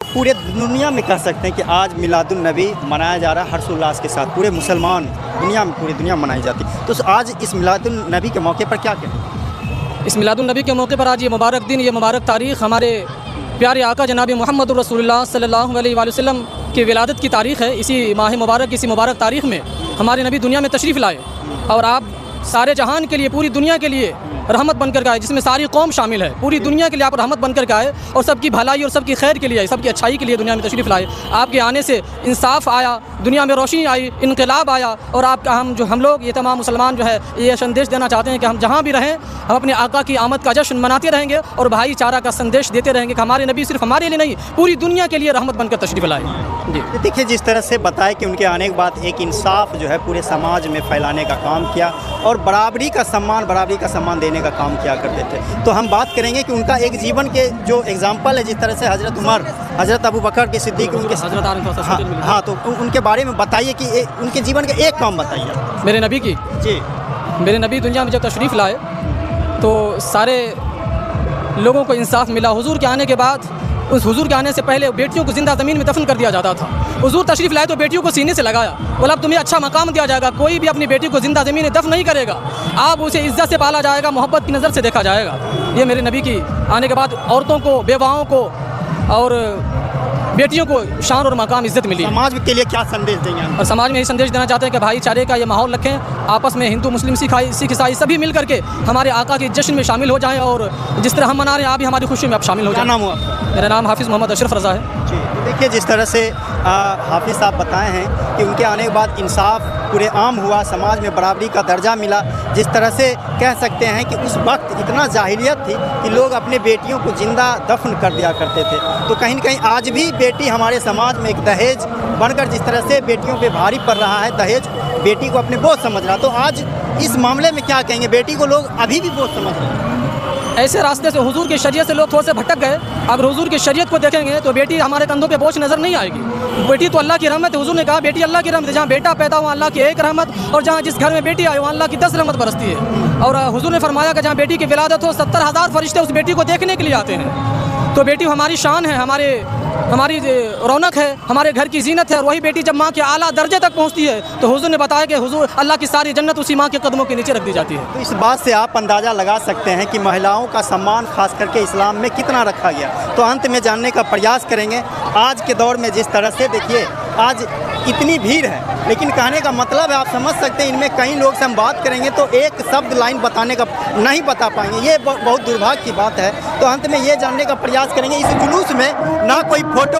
पूरे दुनिया में कह सकते हैं कि आज मिलादुन नबी मनाया जा रहा है हर्षोल्लास के साथ, पूरे मुसलमान दुनिया में, पूरी दुनिया मनाई जाती है। तो आज इस मिलादुन नबी के मौके पर क्या कहें? इस मिलादुन नबी के मौके पर आज ये मुबारक दिन, ये मुबारक तारीख़ हमारे प्यारे आका जनाब मोहम्मद रसूलुल्लाह सल्लल्लाहु अलैहि वसल्लम की विलादत की तारीख़ है। इसी माह मुबारक, इसी मुबारक तारीख़ में हमारे नबी दुनिया में तशरीफ़ लाए और आप सारे जहान के लिए, पूरी दुनिया के लिए रहमत बनकर के आए, जिसमें सारी कौम शामिल है। पूरी दुनिया के लिए आप रहमत बनकर के आए और सबकी भलाई और सबकी खैर के लिए, सबकी अच्छाई के लिए दुनिया में तशरीफ़ लाए। आपके आने से इंसाफ आया, दुनिया में रोशनी आई, इनकलाब आया और आपका हम लोग ये तमाम मुसलमान जो है ये संदेश देना चाहते हैं कि हम जहाँ भी रहें हम अपने आका की आमद का जश्न मनाते रहेंगे और भाईचारा का संदेश देते रहेंगे कि हमारे नबी सिर्फ हमारे लिए नहीं, पूरी दुनिया के लिए रहमत बनकर तशरीफ़ लाए। जी देखिए, जिस तरह से बताया कि उनके आने के बाद एक इंसाफ जो है पूरे समाज में फैलाने का काम किया और बराबरी का सम्मान देने का काम किया करते थे। तो हम बात करेंगे कि उनका एक जीवन के जो एग्जाम्पल है, जिस तरह से हज़रत उमर, हज़रत अबू बकर के सिद्दीक़, उनके हाँ, तो उनके बारे में बताइए कि उनके जीवन का एक काम बताइए मेरे नबी की। जी, मेरे नबी दुनिया में जब तशरीफ़ लाए तो सारे लोगों को इंसाफ मिला। हुजूर के आने के बाद, उस हुजूर के आने से पहले बेटियों को ज़िंदा ज़मीन में दफन कर दिया जाता था। हुजूर तशरीफ़ लाए तो बेटियों को सीने से लगाया, बोला अब तुम्हें अच्छा मकाम दिया जाएगा, कोई भी अपनी बेटी को ज़िंदा ज़मीन में दफन नहीं करेगा, आप उसे इज़्ज़त से पाला जाएगा, मोहब्बत की नज़र से देखा जाएगा। ये मेरे नबी की आने के बाद औरतों को, बेवाओं को और बेटियों को शान और मकाम इज़्ज़त मिली। समाज के लिए क्या संदेश देंगे? और समाज में यही संदेश देना चाहते हैं कि भाईचारे का ये माहौल रखें, आपस में हिंदू मुस्लिम सिख ईसाई सभी मिल करके हमारे आका के जश्न में शामिल हो जाएं और जिस तरह हम मना रहे हैं आप भी हमारी खुशी में आप शामिल हो जाएं। क्या नाम हुआ? मेरा नाम हाफिज़ मोहम्मद अशरफ रज़ा है। जी, देखिए, जिस तरह से हाफिज़ साहब बताए हैं कि उनके आने के बाद इंसाफ पूरे आम हुआ, समाज में बराबरी का दर्जा मिला। जिस तरह से कह सकते हैं कि उस वक्त इतना जाहिलियत थी कि लोग अपने बेटियों को जिंदा दफन कर दिया करते थे। तो कहीं न कहीं आज भी बेटी हमारे समाज में एक दहेज बनकर, जिस तरह से बेटियों पे भारी पड़ रहा है, दहेज बेटी को अपने बोझ समझ रहा। तो आज इस मामले में क्या कहेंगे? बेटी को लोग अभी भी बोझ समझ रहे हैं। ऐसे रास्ते से हुजूर की शरीयत से लोग थोड़े से भटक गए। अगर हुजूर की शरीयत को देखेंगे तो बेटी हमारे कंधों पे बोझ नज़र नहीं आएगी। बेटी तो अल्लाह की रहमत है। हुजूर ने कहा बेटी अल्लाह की रहमत है, जहाँ बेटा पैदा हुआ अल्लाह की एक रहमत और जहाँ जिस घर में बेटी आई वहाँ अल्लाह की 10 रहमत बरसती है। और हुजूर ने फरमाया कि जहाँ बेटी की विलादत हो 70,000 फरिश्ते उस बेटी को देखने के लिए आते हैं। तो बेटी हमारी शान है, हमारी रौनक है, हमारे घर की जीनत है। और वही बेटी जब माँ के आला दर्जे तक पहुँचती है तो हुजूर ने बताया कि हुजूर अल्लाह की सारी जन्नत उसी माँ के कदमों के नीचे रख दी जाती है। तो इस बात से आप अंदाज़ा लगा सकते हैं कि महिलाओं का सम्मान खास करके इस्लाम में कितना रखा गया। तो अंत में जानने का प्रयास करेंगे आज के दौर में, जिस तरह से देखिए आज इतनी भीड़ है, लेकिन कहने का मतलब है आप समझ सकते हैं इनमें कई लोग से हम बात करेंगे तो एक शब्द लाइन बताने का नहीं बता पाएंगे। ये बहुत दुर्भाग्य की बात है। तो अंत में ये जानने का प्रयास करेंगे इस जुलूस में ना कोई फोटो